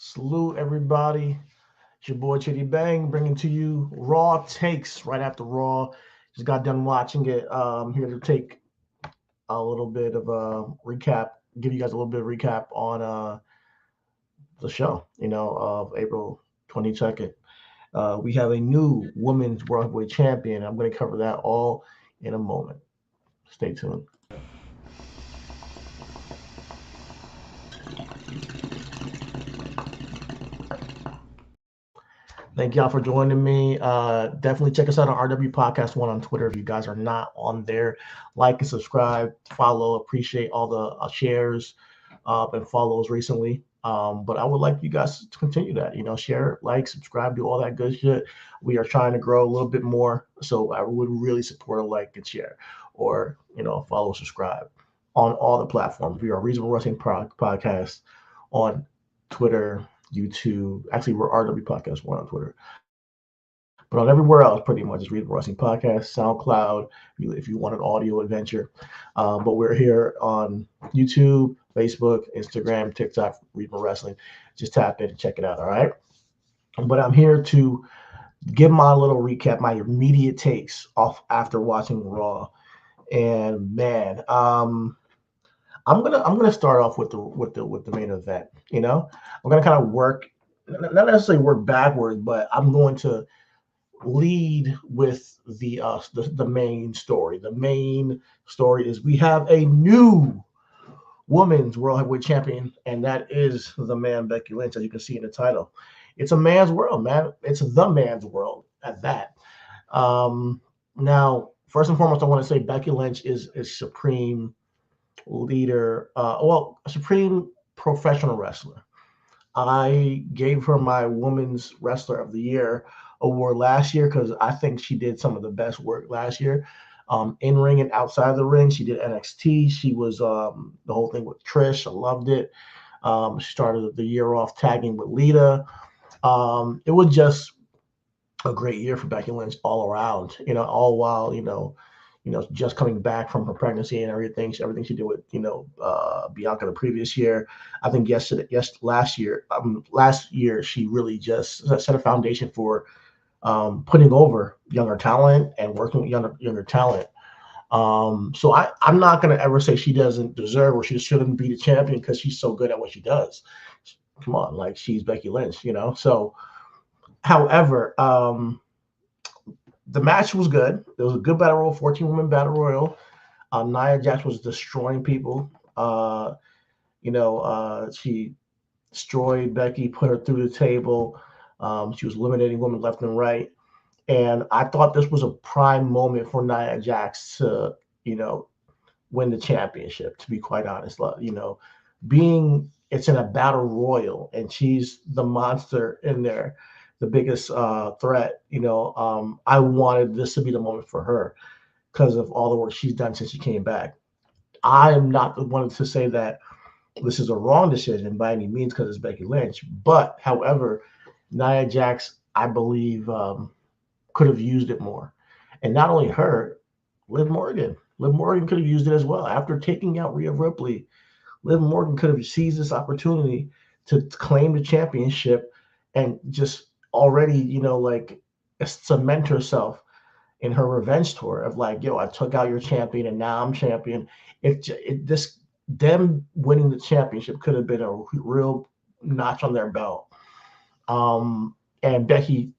Salute everybody. It's your boy Chidi Bang bringing to you Raw takes right after Raw. Just got done watching it. Here to take a little bit of a recap, give you guys a little bit of recap on the show, of April 22nd. We have a new women's world heavyweight champion. I'm going to cover that all in a moment. Stay tuned. Thank y'all for joining me. Definitely check us out on RW Podcast One on Twitter. If you guys are not on there, like and subscribe, follow. Appreciate all the shares and follows recently. But I would like you guys to continue that. Share, like, subscribe, do all that good shit. We are trying to grow a little bit more, so I would really support a like and share, or follow, subscribe on all the platforms. We are Reasonable Wrestling Podcast on Twitter, YouTube. Actually, we're RW Podcast One on Twitter. But on everywhere else, pretty much, it's Reasonable Wrestling Podcast, SoundCloud, if you want an audio adventure. But we're here on YouTube, Facebook, Instagram, TikTok, Reasonable Wrestling. Just tap in and check it out, all right? But I'm here to give my little recap, my immediate takes off after watching Raw. And man, I'm gonna start off with the main event. I'm gonna kind of work, not necessarily work backwards, but I'm going to lead with the main story. The main story is we have a new women's world heavyweight champion, and that is the man Becky Lynch, as you can see in the title. It's a man's world, man. It's the man's world at that. Now, first and foremost, I want to say Becky Lynch is supreme leader, a supreme professional wrestler. I gave her my Women's Wrestler of the Year award last year because I think she did some of the best work last year, in ring and outside the ring. She did NXT. She was the whole thing with Trish. I loved it. She started the year off tagging with Lita. It was just a great year for Becky Lynch all around. All while just coming back from her pregnancy and everything she did with Bianca the previous year. I think last year she really just set a foundation for putting over younger talent and working with younger talent. So I'm not gonna ever say she doesn't deserve or she shouldn't be the champion because she's so good at what she does. Come on, like, she's Becky Lynch, So, however, the match was good. It was a good battle royal, 14-woman battle royal. Nia Jax was destroying people. She destroyed Becky, put her through the table. She was eliminating women left and right. And I thought this was a prime moment for Nia Jax to, win the championship, to be quite honest. Being it's in a battle royal and she's the monster in there, the biggest threat. I wanted this to be the moment for her because of all the work she's done since she came back. I am not the one to say that this is a wrong decision by any means because it's Becky Lynch. But, however, Nia Jax, I believe, could have used it more. And not only her, Liv Morgan. Liv Morgan could have used it as well. After taking out Rhea Ripley, Liv Morgan could have seized this opportunity to claim the championship and just already, cement herself in her revenge tour of like, yo, I took out your champion and now I'm champion. Them winning the championship could have been a real notch on their belt. And Becky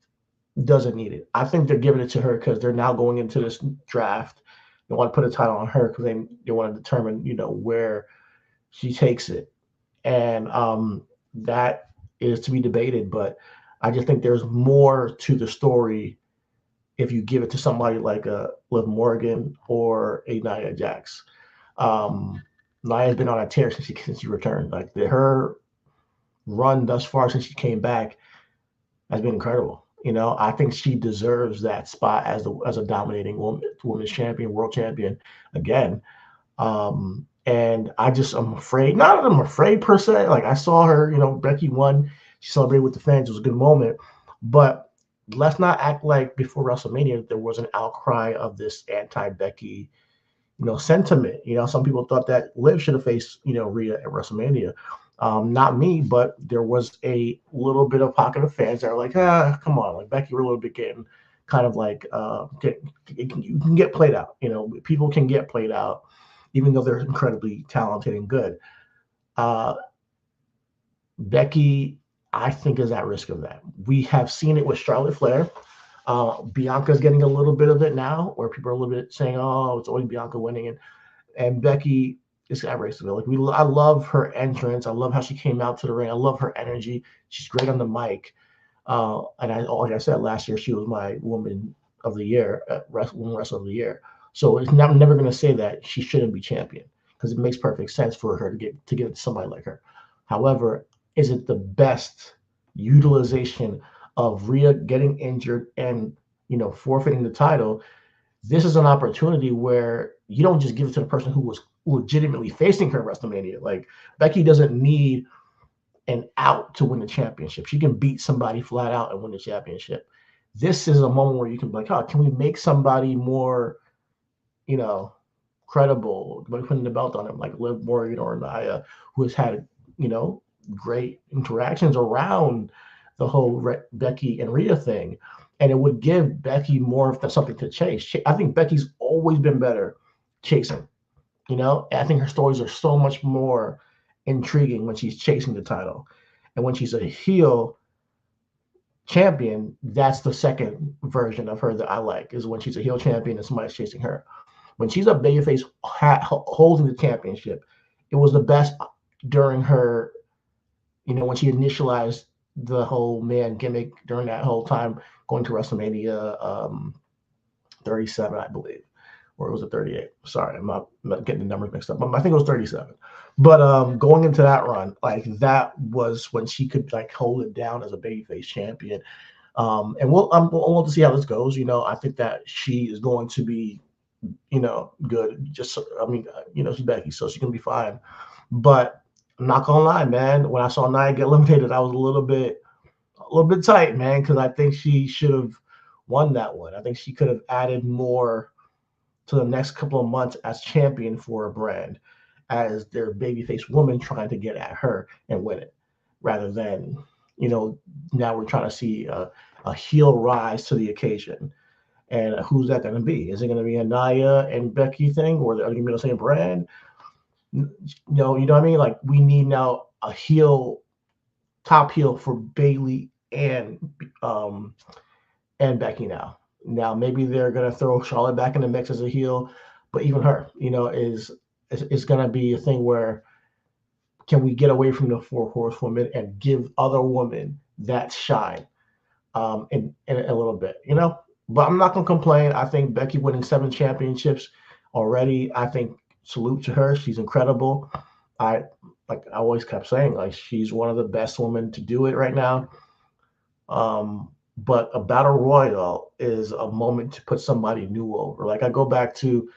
doesn't need it. I think they're giving it to her because they're now going into this draft. They want to put a title on her because they want to determine, where she takes it. And that is to be debated, but I just think there's more to the story if you give it to somebody like a Liv Morgan or a Nia Jax. Nia's been on a tear since she returned. Like, her run thus far since she came back has been incredible. I think she deserves that spot as a dominating women's champion, world champion again. And I'm afraid, not that I'm afraid per se. Like, I saw her, Becky won. She celebrated with the fans. It was a good moment. But let's not act like before WrestleMania there was an outcry of this anti-Becky, sentiment. Some people thought that Liv should have faced, Rhea at WrestleMania. Not me, but there was a little bit of pocket of fans that are like, come on, like Becky, we're a little bit getting kind of like, you can get played out. People can get played out, even though they're incredibly talented and good. Uh, Becky, I think, is at risk of that. We have seen it with Charlotte Flair. Bianca's getting a little bit of it now, where people are a little bit saying, "Oh, it's always Bianca winning," and Becky is at risk of it. I love her entrance. I love how she came out to the ring. I love her energy. She's great on the mic. And like I said, last year she was my woman of the year, woman wrestler of the year. So I'm never going to say that she shouldn't be champion because it makes perfect sense for her to get somebody like her. However, is it the best utilization of Rhea getting injured and forfeiting the title? This is an opportunity where you don't just give it to the person who was legitimately facing her at WrestleMania. Like Becky doesn't need an out to win the championship. She can beat somebody flat out and win the championship. This is a moment where you can be like, oh, can we make somebody more, you know, credible by putting the belt on him, like Liv Morgan or Nia, who has had, great interactions around the whole Becky and Rhea thing. And it would give Becky more of something to chase. I think Becky's always been better chasing. I think her stories are so much more intriguing when she's chasing the title. And when she's a heel champion, that's the second version of her that I like, is when she's a heel champion and somebody's chasing her. When she's a babyface holding the championship, it was the best during her, when she initialized the whole man gimmick during that whole time going to WrestleMania 37, I believe. Or was it 38? Sorry, I'm not getting the numbers mixed up. But I think it was 37. But going into that run, like that was when she could like hold it down as a babyface champion. And we'll to see how this goes. I think that she is going to be, good. She's Becky, so she can be fine. But I'm not gonna lie, man. When I saw Nia get eliminated, I was a little bit tight, man, because I think she should have won that one. I think she could have added more to the next couple of months as champion for a brand, as their babyface woman trying to get at her and win it, rather than, now we're trying to see a heel rise to the occasion. And who's that going to be? Is it going to be a Nia and Becky thing, or are they going to be the same brand? You know what I mean? Like, we need now a top heel for Bayley and Becky now. Now maybe they're gonna throw Charlotte back in the mix as a heel, but even her, is gonna be a thing where can we get away from the four horsewomen and give other women that shine, in a little bit, But I'm not gonna complain. I think Becky winning 7 championships already. I think salute to her. She's incredible. I always kept saying, like, she's one of the best women to do it right now. But a battle royal is a moment to put somebody new over. Like, I go back to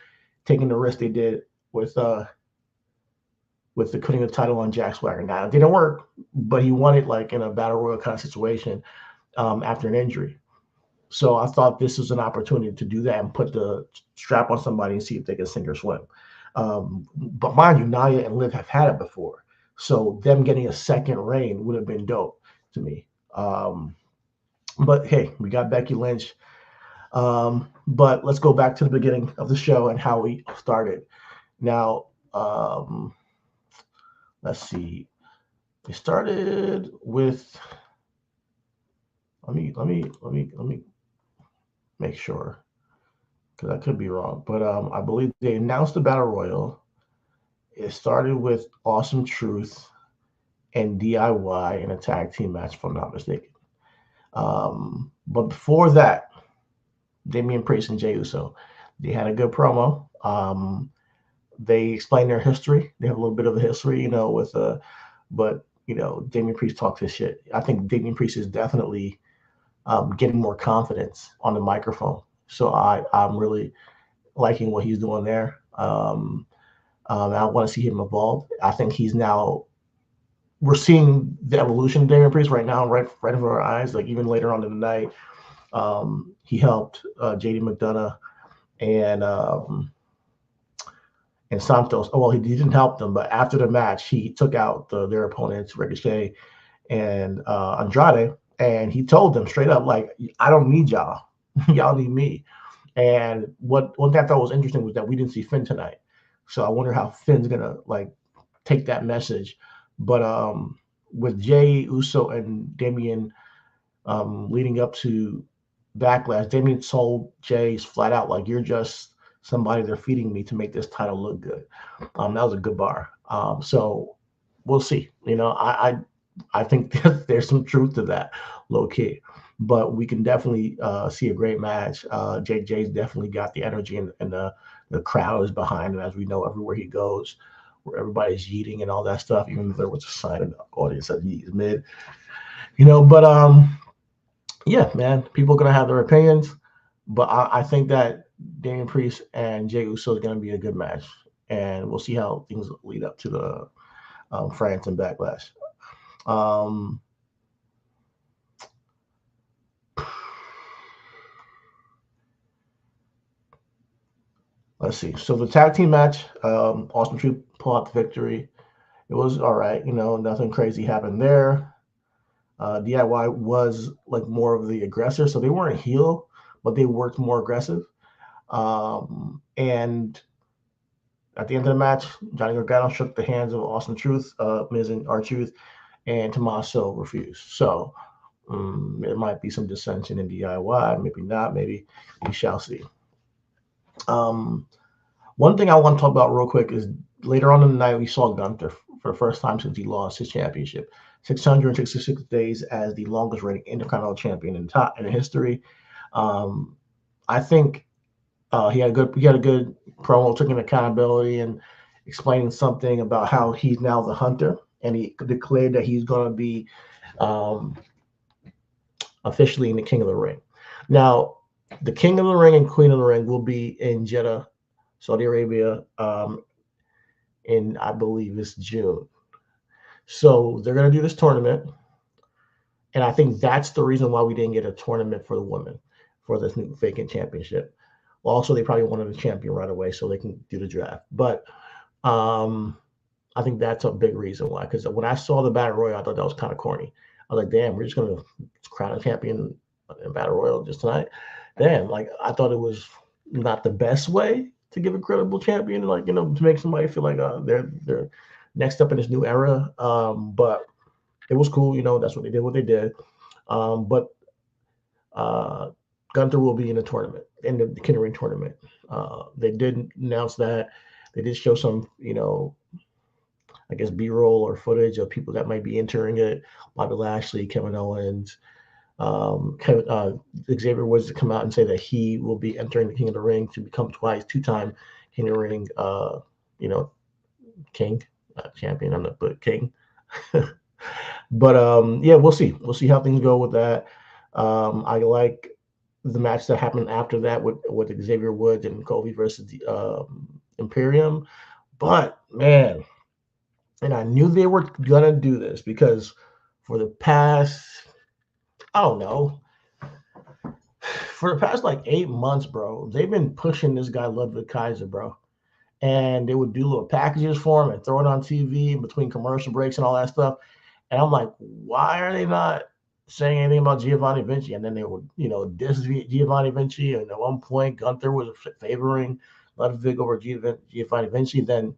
taking the risk they did with the putting the title on Jack Swagger. Now, it didn't work, but he won it like in a battle royal kind of situation after an injury. So I thought this was an opportunity to do that and put the strap on somebody and see if they can sink or swim. But mind you, Nia and Liv have had it before. So them getting a second reign would have been dope to me. But hey, we got Becky Lynch. But let's go back to the beginning of the show and how we started. Now, let's see. We started with. Let me make sure, because I could be wrong. But I believe they announced the battle royal. It started with Awesome Truth and DIY in a tag team match, if I'm not mistaken. But before that, Damian Priest and Jey Uso, they had a good promo. They explained their history. They have a little bit of a history, but Damian Priest talks his shit. I think Damian Priest is definitely getting more confidence on the microphone. So I'm really liking what he's doing there. I want to see him evolve. I think we're seeing the evolution of Damian Priest right now, right in front of our eyes. Like, even later on in the night, he helped JD McDonough and and Santos. Oh well, he didn't help them, but after the match, he took out their opponents, Ricochet and Andrade, and he told them straight up, like, I don't need y'all, y'all need me. And one thing I thought was interesting was that we didn't see Finn tonight, so I wonder how Finn's gonna like take that message. But with Jay Uso and Damian leading up to Backlash, Damian told Jay's flat out, like, you're just somebody they're feeding me to make this title look good. That was a good bar. So we'll see. I think there's some truth to that, low key. But we can definitely see a great match. JJ's definitely got the energy, and the crowd is behind him, as we know everywhere he goes, where everybody's yeeting and all that stuff. Even if there was a sign in the audience that he's mid, But yeah, man, people are gonna have their opinions, but I think that Damian Priest and Jey Uso is gonna be a good match, and we'll see how things lead up to the France and Backlash. Um, let's see. So the tag team match, Austin Tree pull out the victory. It was all right, nothing crazy happened there. DIY was like more of the aggressor, so they weren't heel, but they worked more aggressive. And at the end of the match, Johnny Gargano shook the hands of Austin Truth, Miz and R-Truth, and Tommaso refused. So there might be some dissension in DIY, maybe not, maybe we shall see. One thing I want to talk about real quick is later on in the night, we saw Gunther for the first time since he lost his championship. 666 days as the longest reigning Intercontinental Champion in history. I think he had a good promo, taking accountability and explaining something about how he's now the hunter, and he declared that he's going to be officially in the King of the Ring. Now, the King of the Ring and Queen of the Ring will be in Jeddah, Saudi Arabia, in, I believe it's June. So they're going to do this tournament, and I think that's the reason why we didn't get a tournament for the women for this new vacant championship. Well, also, they probably wanted a champion right away so they can do the draft. But I think that's a big reason why. Because when I saw the Battle Royal, I thought that was kind of corny. I was like, damn, we're just going to crown a champion in Battle Royal just tonight. Damn, like, I thought it was not the best way to give a credible champion, like, to make somebody feel like they're next up in this new era. But it was cool, that's what they did. But Gunther will be in the tournament, in the King of the Ring tournament. They did announce that. They did show some, I guess, B-roll or footage of people that might be entering it. Bobby Lashley, Kevin Owens, Xavier Woods to come out and say that he will be entering the King of the Ring to become two-time King of the Ring, king, not champion, I'm not, but king. But yeah, we'll see. We'll see how things go with that. I like the match that happened after that with Xavier Woods and Kofi versus the Imperium. But man, and I knew they were gonna do this because for the past, I don't know, for the past like 8 months, bro, they've been pushing this guy Ludwig Kaiser, bro. And they would do little packages for him and throw it on TV in between commercial breaks and all that stuff. And I'm like, why are they not saying anything about Giovanni Vinci? And then they would, diss Giovanni Vinci. And at one point, Gunther was favoring Ludwig over Giovanni Vinci, then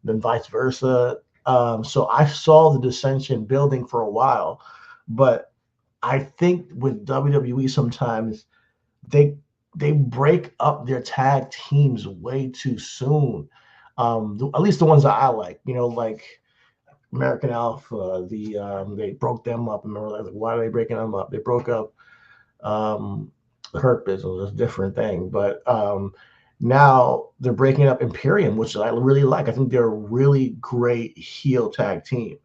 vice versa. So I saw the dissension building for a while. But I think with WWE sometimes they break up their tag teams way too soon. At least the ones that I like, like American Alpha, they broke them up. Remember, like, why are they breaking them up? They broke up the Hurt Business, it's a different thing. But now they're breaking up Imperium, which I really like. I think they're a really great heel tag team.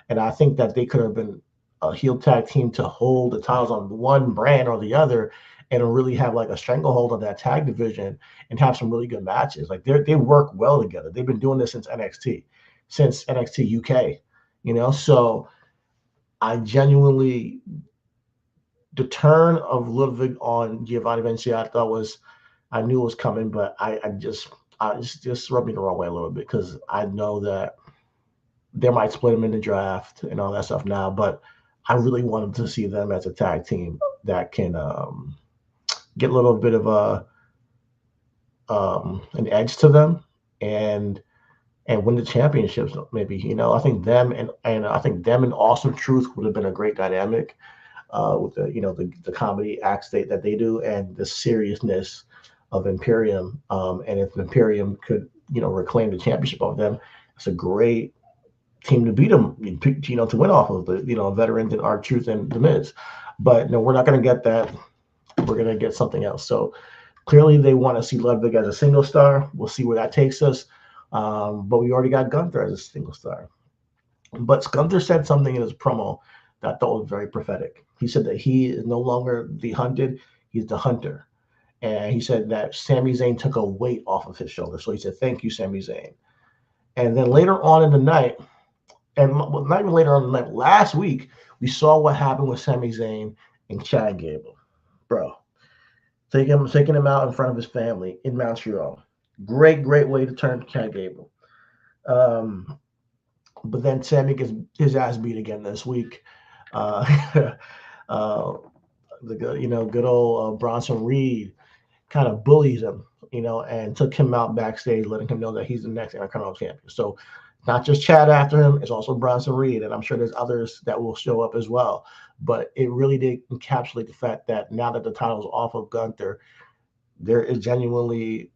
And I think that they could have been a heel tag team to hold the titles on one brand or the other and really have like a stranglehold on that tag division and have some really good matches. Like they work well together. They've been doing this since NXT UK, so I genuinely, the turn of Ludwig on Giovanni Vinci, I knew it was coming, but just rubbed me the wrong way a little bit because I know that they might split them in the draft and all that stuff now, but I really wanted to see them as a tag team that can get a little bit of an edge to them and win the championships. Maybe I think them and I think them and Awesome Truth would have been a great dynamic with the comedy acts that they do and the seriousness of Imperium. And if Imperium could reclaim the championship of them, it's a great team to beat them, to win off of the veterans and R-Truth and The Miz. But no, we're not going to get that. We're going to get something else. So clearly they want to see Ludwig as a single star. We'll see where that takes us. But we already got Gunther as a single star. But Gunther said something in his promo that I thought was very prophetic. He said that he is no longer the hunted, he's the hunter. And he said that Sami Zayn took a weight off of his shoulder. So he said, thank you, Sami Zayn. And then later on in the night, and not even later on in the night, last week, we saw what happened with Sami Zayn and Chad Gable. Bro, taking him out in front of his family in Montreal. Great way to turn Chad Gable. But then Sammy gets his ass beat again this week. The good old Bronson Reed kind of bullies him, and took him out backstage, letting him know that he's the next Intercontinental Champion. So not just Chad after him, it's also Bronson Reed, and I'm sure there's others that will show up as well. But it really did encapsulate the fact that now that the title's off of Gunther, there is genuinely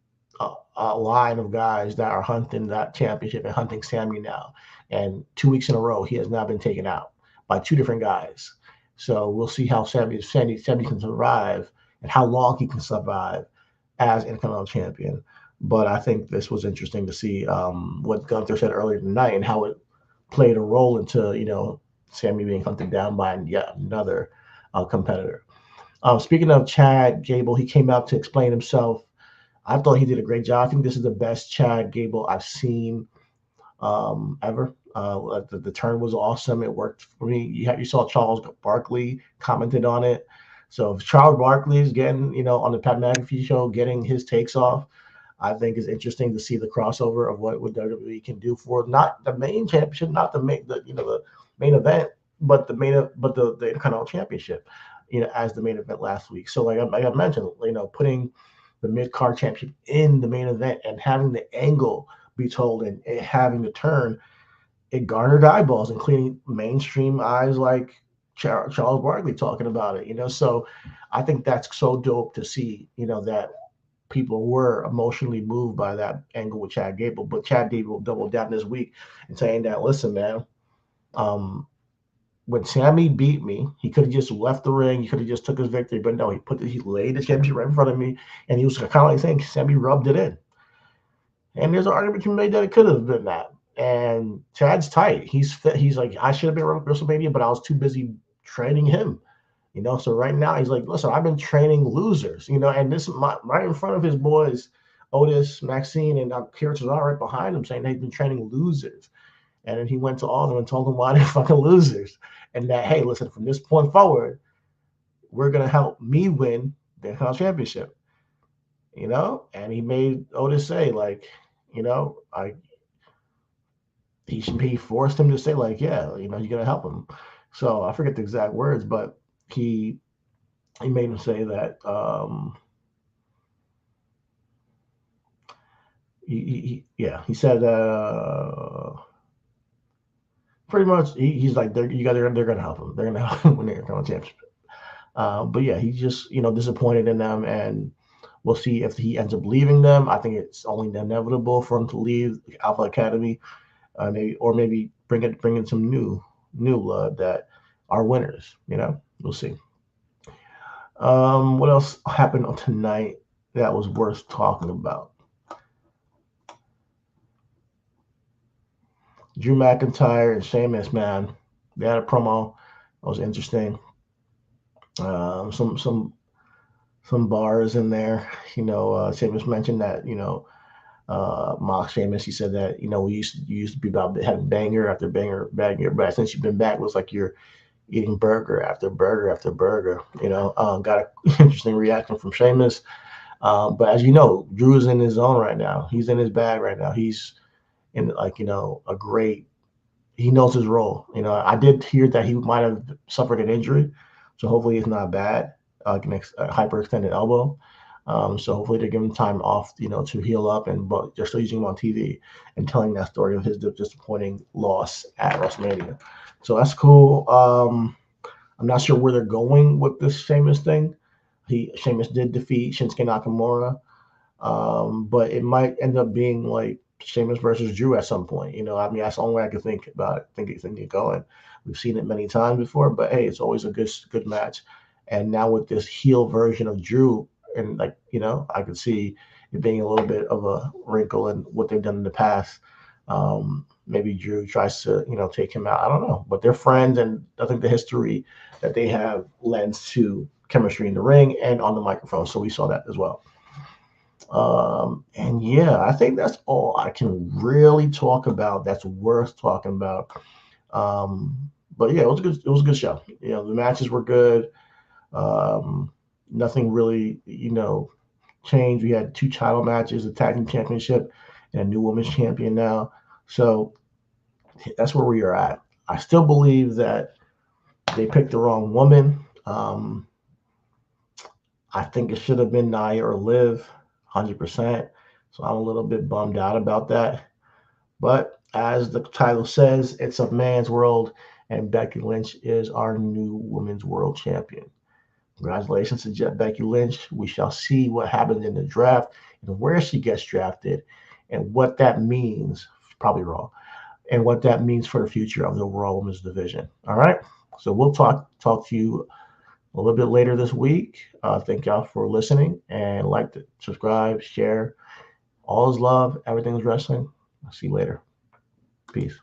a line of guys that are hunting that championship and hunting Sammy now. And 2 weeks in a row, he has now been taken out by two different guys. So we'll see how Sammy can survive and how long he can survive as Intercontinental Champion. But I think this was interesting to see what Gunther said earlier tonight and how it played a role into, Sammy being hunted down by yet another competitor. Speaking of Chad Gable, he came out to explain himself. I thought he did a great job. I think this is the best Chad Gable I've seen ever. The turn was awesome. It worked for me. You saw Charles Barkley commented on it. So if Charles Barkley is getting, on the Pat McAfee show, getting his takes off, I think it's interesting to see the crossover of what WWE can do for not the main championship, not the main main event, but the Intercontinental Championship, as the main event last week. So like I mentioned, putting the mid-card championship in the main event and having the angle be told and having the turn, it garnered eyeballs, including mainstream eyes like Charles Barkley talking about it. So I think that's so dope to see, that people were emotionally moved by that angle with Chad Gable. But Chad Gable doubled down this week and saying that, listen, man, when Sammy beat me, he could have just left the ring. He could have just took his victory. But no, he laid the championship right in front of me. And he was kind of like saying Sammy rubbed it in. And there's an argument to be made that it could have been that. And Chad's tight. He's fit. He's like, I should have been at WrestleMania, but I was too busy training him. So right now he's like, listen, I've been training losers, and this is right in front of his boys, Otis, Maxine, and Kieran are right behind him saying they've been training losers. And then he went to all of them and told them why they're fucking losers. And that, hey, listen, from this point forward, we're going to help me win the Intercontinental Championship. And he made Otis say, like, he forced him to say, like, yeah, you're going to help him. So I forget the exact words, but he made him say that he said pretty much he's like they're gonna help him. They're gonna help him when they're going to championship. But yeah, he's just disappointed in them, and we'll see if he ends up leaving them. I think it's only inevitable for him to leave Alpha Academy, maybe bring in some new blood that are winners. We'll see. What else happened on tonight that was worth talking about? Drew McIntyre and Sheamus, man, they had a promo that was interesting. Some bars in there. Sheamus mentioned that mock Sheamus. He said that we used to be about having banger after banger, but since you've been back, it was like you're eating burger after burger after burger. Got an interesting reaction from Sheamus. But as you know, Drew is in his zone right now. He's in his bag right now. He's in like a great. He knows his role. I did hear that he might have suffered an injury, so hopefully it's not bad. Like a hyperextended elbow. So hopefully they give him time off, to heal up. But they're still using him on TV and telling that story of his disappointing loss at WrestleMania. So that's cool. I'm not sure where they're going with this Sheamus thing. Sheamus did defeat Shinsuke Nakamura, but it might end up being like Sheamus versus Drew at some point. I mean, that's the only way I could think about it. Think it going. We've seen it many times before, but hey, it's always a good match. And now with this heel version of Drew, and like I could see it being a little bit of a wrinkle in what they've done in the past. Maybe Drew tries to take him out. I don't know, but they're friends, and I think the history that they have lends to chemistry in the ring and on the microphone. So we saw that as well. And yeah, I think that's all I can really talk about. That's worth talking about. But yeah, it was a good. It was a good show. The matches were good. Nothing really, changed. We had 2 title matches, a tag team championship, and a new women's champion now. So that's where we are at. I still believe that they picked the wrong woman. I think it should have been Nia or Liv, 100%. So I'm a little bit bummed out about that. But as the title says, it's a man's world, and Becky Lynch is our new women's world champion. Congratulations to Becky Lynch. We shall see what happens in the draft and where she gets drafted and what that means. Probably wrong. And what that means for the future of the Raw Women's division. All right. So we'll talk to you a little bit later this week. Thank y'all for listening, and like to subscribe, share. All is love. Everything's wrestling. I'll see you later. Peace.